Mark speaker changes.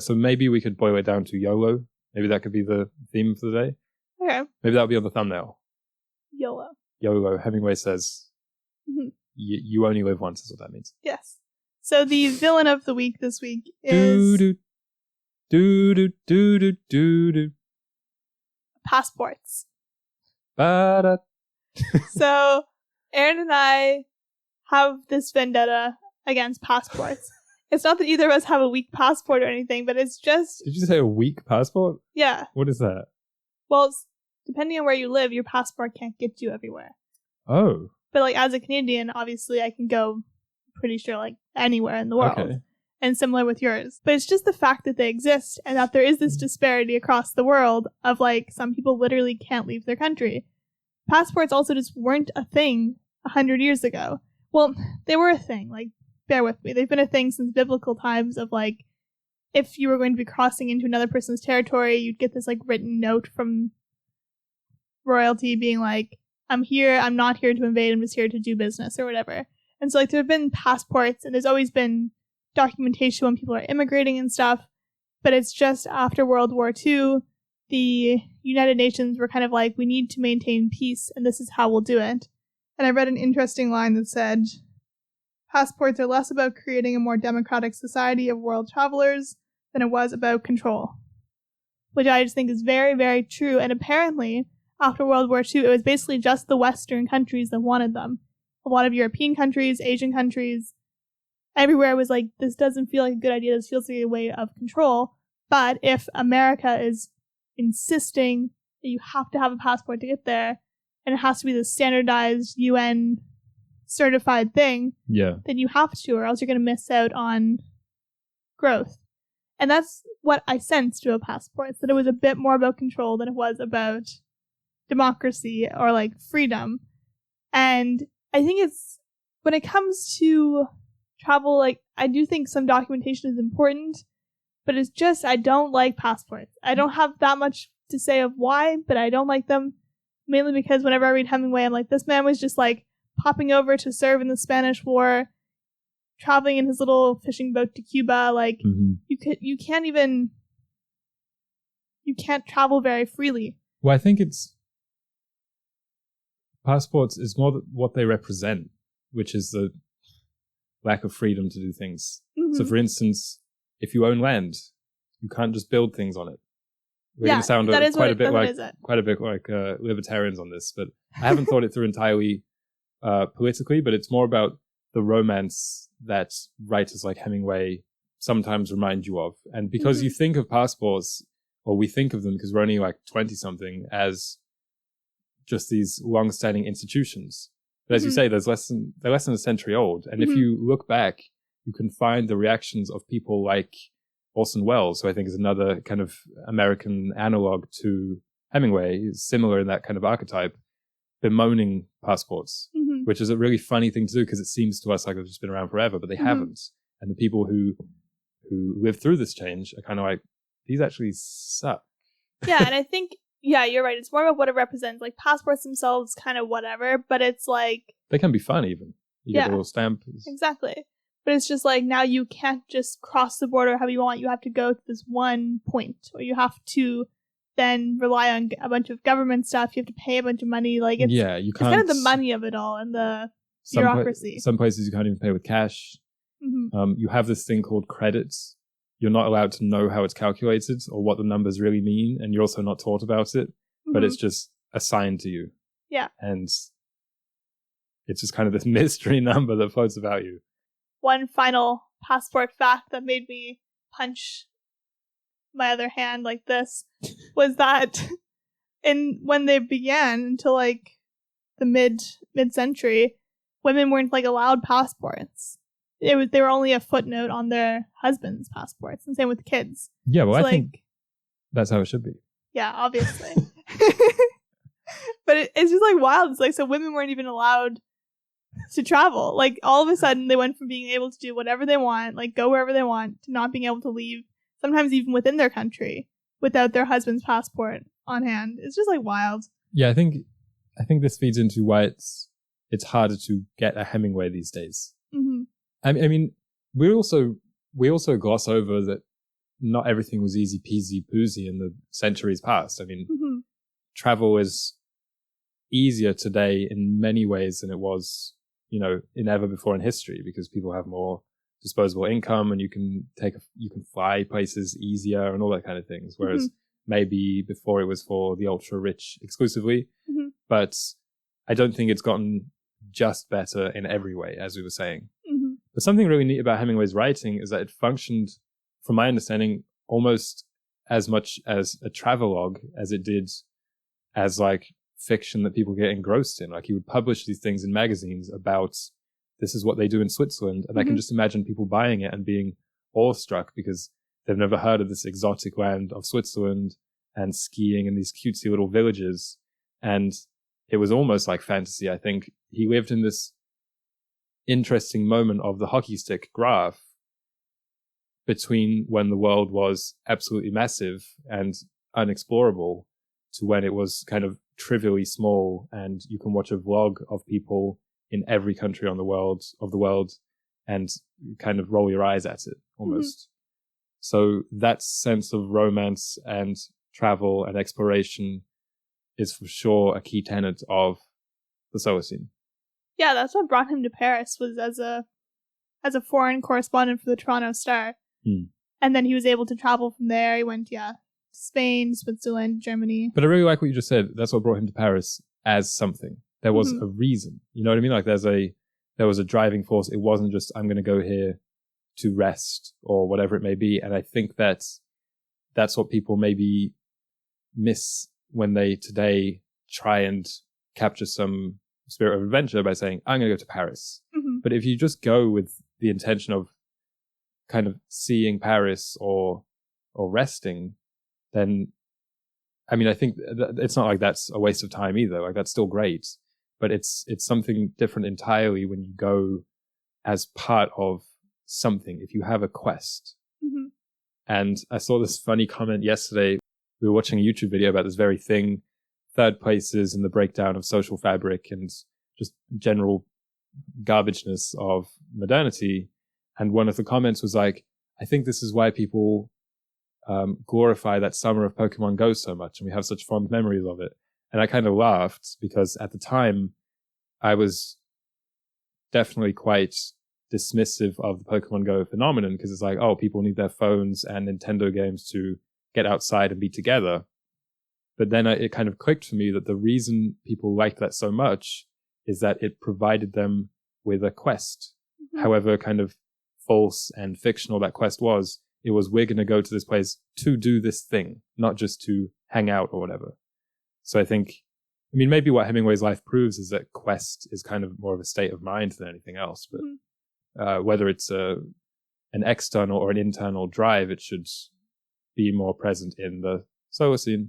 Speaker 1: So maybe we could boil it down to YOLO. Maybe that could be the theme for the day.
Speaker 2: Okay.
Speaker 1: Maybe that'll be on the thumbnail.
Speaker 2: YOLO.
Speaker 1: YOLO. Hemingway says, you only live once is what that means.
Speaker 2: Yes. So the villain of the week this week is passports.
Speaker 1: Ba-da.
Speaker 2: So Aaron and I have this vendetta against passports. It's not that either of us have a weak passport or anything, but it's just...
Speaker 1: Did you say a weak passport?
Speaker 2: Yeah.
Speaker 1: What is that?
Speaker 2: Well, depending on where you live, your passport can't get you everywhere.
Speaker 1: Oh.
Speaker 2: But like as a Canadian, obviously I can go pretty sure like anywhere in the world.
Speaker 1: Okay.
Speaker 2: And similar with yours. But it's just the fact that they exist and that there is this disparity across the world of like some people literally can't leave their country. Passports also just weren't a thing 100 years ago. Well, they were a thing. Like, bear with me. They've been a thing since biblical times of like, if you were going to be crossing into another person's territory, you'd get this like written note from royalty being like, I'm here, I'm not here to invade, I'm just here to do business or whatever. And so like there have been passports and there's always been documentation when people are immigrating and stuff, but it's just after World War II, the United Nations were kind of like, we need to maintain peace and this is how we'll do it. And I read an interesting line that said, passports are less about creating a more democratic society of world travelers than it was about control. Which I just think is very, very true. And apparently, after World War II, it was basically just the Western countries that wanted them. A lot of European countries, Asian countries, everywhere was like, this doesn't feel like a good idea. This feels like a way of control. But if America is insisting that you have to have a passport to get there, and it has to be the standardized UN certified thing, then you have to, or else you're going to miss out on growth. And that's what I sensed to a passport, that it was a bit more about control than it was about democracy or like freedom. And I think it's, when it comes to travel, like I do think some documentation is important, but it's just, I don't like passports. I don't have that much to say of why, but I don't like them, mainly because whenever I read Hemingway, I'm like, this man was just like popping over to serve in the Spanish War, traveling in his little fishing boat to Cuba. Like you can't travel very freely.
Speaker 1: Well, I think it's passports is more what they represent, which is the lack of freedom to do things. So for instance, if you own land, you can't just build things on it. We're going to sound quite a bit like libertarians on this, but I haven't thought it through entirely politically, but it's more about the romance that writers like Hemingway sometimes remind you of. And because you think of passports, or we think of them because we're only like 20-something, as just these long-standing institutions. But as you say, they're less than a century old. And if you look back, you can find the reactions of people like Orson Welles, who I think is another kind of American analog to Hemingway, similar in that kind of archetype, bemoaning passports, which is a really funny thing to do because it seems to us like they've just been around forever, but they haven't. And the people who lived through this change are kind of like, these actually suck.
Speaker 2: Yeah, and I think, yeah, you're right. It's more about what it represents. Like passports themselves, kind of whatever, but it's like...
Speaker 1: They can be fun even. You get a little stamp.
Speaker 2: Exactly. But it's just like, now you can't just cross the border however you want. You have to go to this one point, or you have to then rely on a bunch of government stuff. You have to pay a bunch of money. Like it's,
Speaker 1: you can't.
Speaker 2: It's kind of the money of it all and the bureaucracy.
Speaker 1: Some places you can't even pay with cash. You have this thing called credits. You're not allowed to know how it's calculated or what the numbers really mean, and you're also not taught about it. But it's just assigned to you.
Speaker 2: Yeah.
Speaker 1: And it's just kind of this mystery number that floats about you.
Speaker 2: One final passport fact that made me punch my other hand like this was that when they began until like the mid-century, women weren't like allowed passports. They were only a footnote on their husbands' passports, and same with the kids.
Speaker 1: Yeah, well, so I think that's how it should be.
Speaker 2: Yeah, obviously. But it's just like wild. It's like, so women weren't even allowed to travel. Like all of a sudden they went from being able to do whatever they want, like go wherever they want, to not being able to leave, sometimes even within their country, without their husband's passport on hand. It's just like wild.
Speaker 1: Yeah, I think this feeds into why it's harder to get a Hemingway these days. I mean, we also gloss over that not everything was easy peasy poosy in the centuries past. I mean, travel is easier today in many ways than it was, in ever before in history, because people have more disposable income and you can fly places easier and all that kind of things. Whereas maybe before it was for the ultra rich exclusively, but I don't think it's gotten just better in every way, as we were saying. But something really neat about Hemingway's writing is that it functioned, from my understanding, almost as much as a travelogue as it did as like fiction that people get engrossed in. Like he would publish these things in magazines about this is what they do in Switzerland. And I can just imagine people buying it and being awestruck because they've never heard of this exotic land of Switzerland and skiing in these cutesy little villages. And it was almost like fantasy. I think he lived in this interesting moment of the hockey stick graph between when the world was absolutely massive and unexplorable to when it was kind of trivially small, and you can watch a vlog of people in every country of the world and kind of roll your eyes at it almost. So that sense of romance and travel and exploration is for sure a key tenet of the Solacene.
Speaker 2: Yeah, that's what brought him to Paris, was as a foreign correspondent for the Toronto Star. And then he was able to travel from there. He went, to Spain, Switzerland, Germany.
Speaker 1: But I really like what you just said. That's what brought him to Paris as something. There was a reason. You know what I mean? Like there was a driving force. It wasn't just, I'm going to go here to rest or whatever it may be. And I think that's what people maybe miss when they today try and capture some spirit of adventure by saying, I'm going to go to Paris. But if you just go with the intention of kind of seeing Paris or resting, then, I mean, I think it's not like that's a waste of time either. Like that's still great, but it's something different entirely when you go as part of something, if you have a quest. And I saw this funny comment yesterday. We were watching a YouTube video about this very thing, third places in the breakdown of social fabric and just general garbageness of modernity. And one of the comments was like, I think this is why people glorify that summer of Pokemon Go so much, and we have such fond memories of it. And I kind of laughed because at the time I was definitely quite dismissive of the Pokemon Go phenomenon, because it's like, oh, people need their phones and Nintendo games to get outside and be together. But then it kind of clicked for me that the reason people liked that so much is that it provided them with a quest. However kind of false and fictional that quest was, it was, we're going to go to this place to do this thing, not just to hang out or whatever. So I think, I mean, maybe what Hemingway's life proves is that quest is kind of more of a state of mind than anything else. But whether it's an external or an internal drive, it should be more present in the Solacene.